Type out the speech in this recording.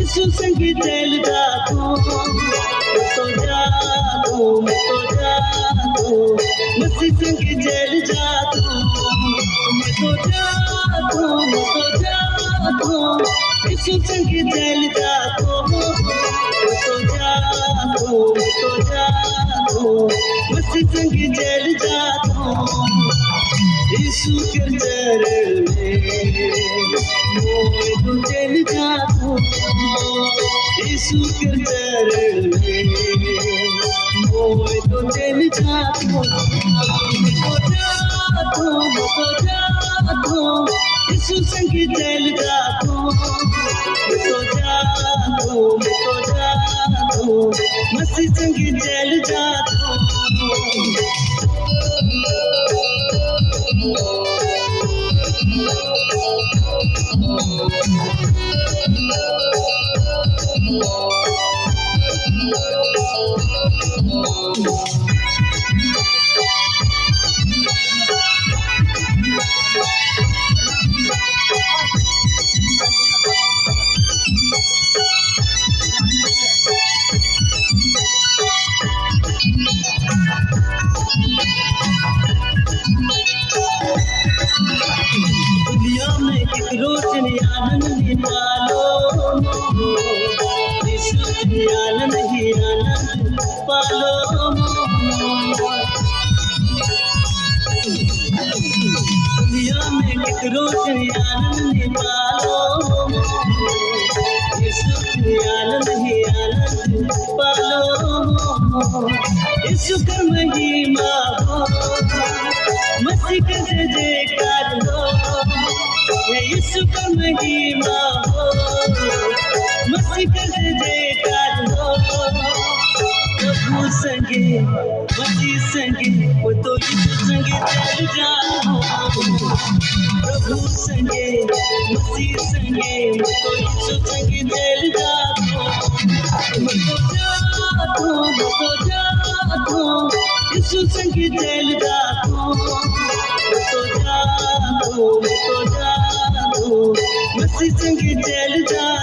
यीशु संग चल जा तू, मैं तो जा तू, मसीह संग चल जा तू, मैं तो जा तू, यीशु संग चल जा तू, मैं तो जा तू, मसीह संग चल जा तू, यीशु के चरण में मोए तो चल जा तू, यीशु के चरण में मोए तो चल जा तू, मैं तो जा तू, यीशु संग चल जा तू, मैं तो जा तू, मसीह संग चल जा तू। दुनिया में एक रोशनी आनंद निकालो, यीशु की आनंद ही आनंद पालो। दुनिया में एक रोशनी आनंद निकालो, यीशु की आनंद ही आनंद पालो। यीशु कर महिमा हो, मसीह का जय जयकार हो, यीशु का महिमा हो, मसीह का जय जयकार हो। प्रभु संगे मसीह संगे वो तो यीशु संगे चल जाओ, प्रभु संगे मसीह संगे वो तो यीशु संगे चल जाओ। मैं तो जा तू, यीशु संगे चल जाओ, मैं तो जा तू, मसीह संगे चल जाओ।